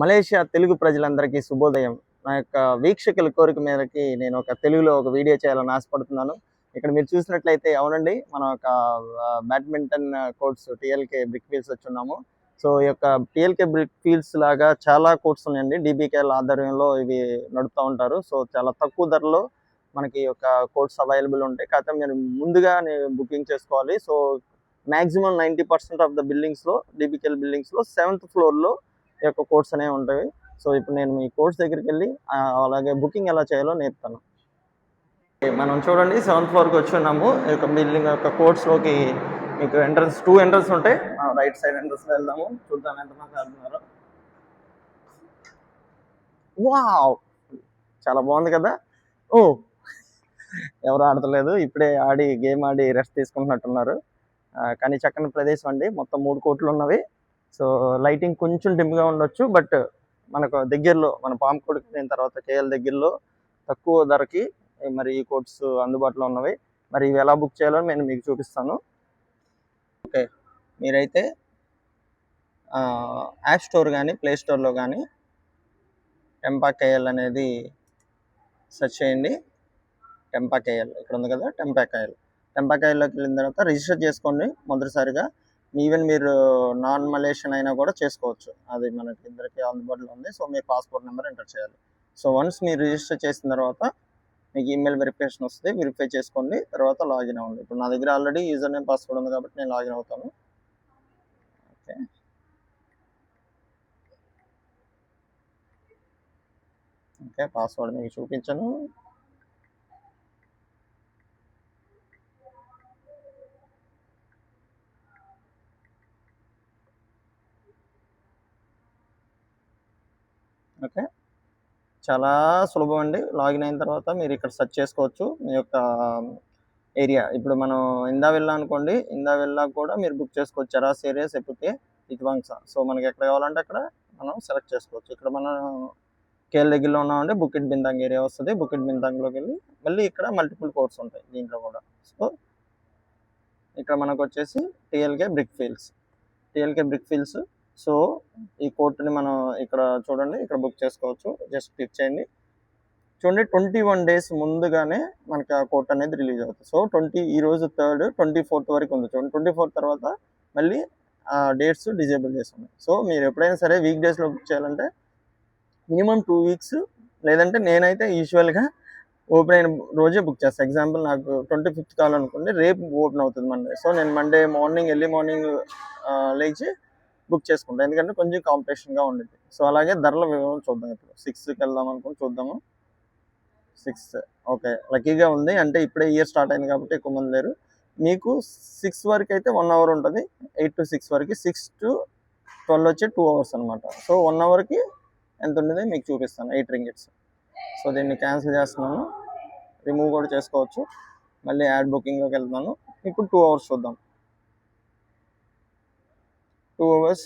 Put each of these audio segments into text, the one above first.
Malaysia Telugu ప్రజలందరికీ శుభోదయం. నా యొక్క వీక్షకుల కోరిక మేరకి నేను ఒక తెలుగులో ఒక వీడియో చేయాలని ఆశపడుతున్నాను. ఇక్కడ మీరు చూసినట్లయితే అవునండి, మనం ఒక badminton courts TLK brick fields వచ్చున్నాము. సో ఈ యొక్క టీఎల్కే బ్రిక్ ఫీల్డ్స్ లాగా చాలా కోర్ట్స్ ఉన్నాయండి. డీబీకేఎల్ ఆధ్వర్యంలో ఇవి నడుపుతూ ఉంటారు. సో చాలా తక్కువ ధరలో మనకి యొక్క కోర్ట్స్ అవైలబుల్ ఉంటాయి. కాకపోతే మీరు ముందుగా బుకింగ్ చేసుకోవాలి. సో మ్యాక్సిమం 90% ఆఫ్ ద బిల్డింగ్స్లో, డీబీకేఎల్ బిల్డింగ్స్లో 7th ఫ్లోర్లో ఈ యొక్క కోర్స్ అనేవి ఉంటాయి. సో ఇప్పుడు నేను మీ కోర్స్ దగ్గరికి వెళ్ళి అలాగే బుకింగ్ ఎలా చేయాలో నేర్పుతాను. మనం చూడండి 7th ఫ్లోర్కి వచ్చి ఉన్నాము. ఈ యొక్క బిల్డింగ్ యొక్క కోర్ట్స్లోకి మీకు ఎంట్రన్స్ 2 ఎంట్రన్స్ ఉంటాయి. రైట్ సైడ్ ఎంట్రన్స్లో వెళ్దాము, చూద్దాం ఎంతమంది ఆడుతున్నారు. వావ్, చాలా బాగుంది కదా. ఓ, ఎవరు ఆడతలేదు, ఇప్పుడే ఆడి గేమ్ ఆడి రెస్ట్ తీసుకుంటున్నట్టున్నారు. కానీ చక్కని ప్రదేశం అండి. మొత్తం 3 కోర్టులు ఉన్నవి. సో లైటింగ్ కొంచెం డిమ్గా ఉండొచ్చు, బట్ మనకు దగ్గరలో మన పాంకోడికి అయిన తర్వాత కేఎల్ దగ్గరలో తక్కువ ధరకి మరి ఈ కోర్ట్స్ అందుబాటులో ఉన్నవి. మరి ఇవి ఎలా బుక్ చేయాలో నేను మీకు చూపిస్తాను. ఓకే, మీరైతే యాప్ స్టోర్ కానీ ప్లే స్టోర్లో కానీ టెంపా కేఎల్ అనేది సెర్చ్ చేయండి. టెంపా కేఎల్ ఇక్కడ ఉంది కదా, టెంపా కేఎల్లోకి వెళ్ళిన తర్వాత రిజిస్టర్ చేసుకోండి మొదటిసారిగా. ఈవెన్ మీరు నాన్ మలేషియన్ అయినా కూడా చేసుకోవచ్చు, అది మనకి ఇద్దరికి అందుబాటులో ఉంది. సో మీ పాస్పోర్ట్ నెంబర్ ఎంటర్ చేయాలి. సో వన్స్ మీరు రిజిస్టర్ చేసిన తర్వాత మీకు ఈమెయిల్ వెరిఫికేషన్ వస్తుంది, వెరిఫై చేసుకోండి, తర్వాత లాగిన్ అవ్వండి. ఇప్పుడు నా దగ్గర ఆల్రెడీ యూజర్ నేమ్ పాస్వర్డ్ ఉంది కాబట్టి నేను లాగిన్ అవుతాను. ఓకే, ఓకే, పాస్వర్డ్ మీకు చూపించాను. ఓకే, చాలా సులభం అండి. లాగిన్ అయిన తర్వాత మీరు ఇక్కడ సెర్చ్ చేసుకోవచ్చు మీ యొక్క ఏరియా. ఇప్పుడు మనం ఇందా వెళ్ళా అనుకోండి, ఇందా వెళ్ళా కూడా మీరు బుక్ చేసుకోవచ్చు. చరాస్ ఏరియా సెప్పుకే ఇటువంస. సో మనకి ఎక్కడ కావాలంటే అక్కడ మనం సెలెక్ట్ చేసుకోవచ్చు. ఇక్కడ మనం కేఎల్ దగ్గరలో ఉన్నామంటే బుకిట్ బింతాంగ్ ఏరియా వస్తుంది. బుకిట్ బింతాంగ్లోకి వెళ్ళి మళ్ళీ ఇక్కడ మల్టిపుల్ కోర్ట్స్ ఉంటాయి దీంట్లో కూడా. సో ఇక్కడ మనకు వచ్చేసి టీఎల్కే బ్రిక్ ఫీల్డ్స్. సో ఈ కోర్టుని మనం ఇక్కడ చూడండి, ఇక్కడ బుక్ చేసుకోవచ్చు. జస్ట్ క్లిక్ చేయండి. చూడండి 21 days ముందుగానే మనకి ఆ కోర్ట్ అనేది రిలీజ్ అవుతుంది. సో ఈరోజు 3rd, 24th వరకు ఉంది. చూడండి 24th తర్వాత మళ్ళీ ఆ డేట్స్ డిజేబుల్ చేస్తున్నాయి. సో మీరు ఎప్పుడైనా సరే వీక్ డేస్లో బుక్ చేయాలంటే మినిమం 2 weeks, లేదంటే నేనైతే యూజువల్గా ఓపెన్ అయిన రోజే బుక్ చేస్తాను. ఎగ్జాంపుల్ నాకు 25th కావాలనుకోండి, రేపు ఓపెన్ అవుతుంది మండే. సో నేను మండే మార్నింగ్ ఎర్లీ మార్నింగ్ లేచి బుక్ చేసుకుంటాను, ఎందుకంటే కొంచెం కాంపిటీషన్గా ఉండేది. సో అలాగే ధరల వివరం చూద్దాం. ఇప్పుడు 6th వెళ్దాం అనుకుని చూద్దాము. 6th ఓకే, లక్కీగా ఉంది. అంటే ఇప్పుడే ఇయర్ స్టార్ట్ అయింది కాబట్టి ఎక్కువ మంది లేరు. మీకు 6 వరకు అయితే 1 hour ఉంటుంది. 8 to 6 వరకు, 6 to 12 వచ్చి 2 hours అనమాట. సో 1 hourకి ఎంత ఉండేది మీకు చూపిస్తాను, 8 ringgits. సో దీన్ని క్యాన్సిల్ చేస్తున్నాను, రిమూవ్ కూడా చేసుకోవచ్చు. మళ్ళీ యాడ్ బుకింగ్లోకి వెళ్తున్నాను. ఇప్పుడు 2 hours చూద్దాం. 2 hours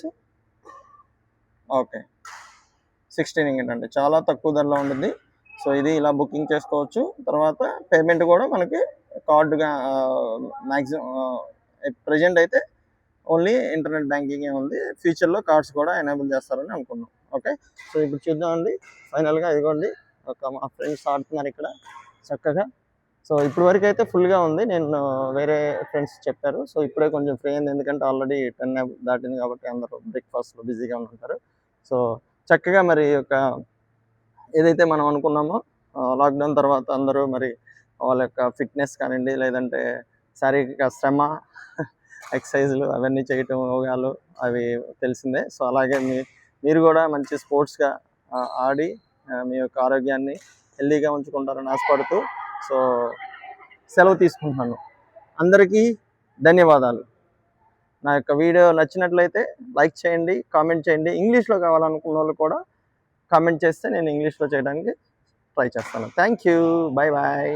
ఓకే, 16 ringgit అండి, చాలా తక్కువ ధరలో ఉంటుంది. సో ఇది ఇలా బుకింగ్ చేసుకోవచ్చు. తర్వాత పేమెంట్ కూడా మనకి కార్డుగా మ్యాక్సిమం ప్రజెంట్ అయితే ఓన్లీ ఇంటర్నెట్ బ్యాంకింగే ఉంది. ఫ్యూచర్లో కార్డ్స్ కూడా ఎనేబుల్ చేస్తారని అనుకున్నాం. ఓకే, సో ఇప్పుడు చూద్దామండి. ఫైనల్గా ఇదిగోండి, మా ఫ్రెండ్స్ ఆడుతున్నారు ఇక్కడ చక్కగా. సో ఇప్పటి వరకు అయితే ఫుల్గా ఉంది, నేను వేరే ఫ్రెండ్స్ చెప్పారు. సో ఇప్పుడే కొంచెం ఫ్రీ అయింది, ఎందుకంటే ఆల్రెడీ 10 దాటింది కాబట్టి అందరూ బ్రేక్ఫాస్ట్లో బిజీగా ఉంటారు. సో చక్కగా మరి యొక్క ఏదైతే మనం అనుకున్నామో లాక్డౌన్ తర్వాత అందరూ మరి వాళ్ళ యొక్క ఫిట్నెస్ కానివ్వండి, లేదంటే శారీరక శ్రమ, ఎక్సర్సైజులు అవన్నీ చేయటం, యోగాలు అవి తెలిసిందే. సో అలాగే మీరు కూడా మంచి స్పోర్ట్స్గా ఆడి మీ యొక్క ఆరోగ్యాన్ని హెల్దీగా ఉంచుకుంటారని ఆశపడుతూ సో సెలవు తీసుకుంటున్నాను. అందరికీ ధన్యవాదాలు. నా యొక్క వీడియో నచ్చినట్లయితే లైక్ చేయండి, కామెంట్ చేయండి. ఇంగ్లీష్లో కావాలనుకున్న వాళ్ళు కూడా కామెంట్ చేస్తే నేను ఇంగ్లీష్లో చేయడానికి ట్రై చేస్తాను. Thank you, bye bye.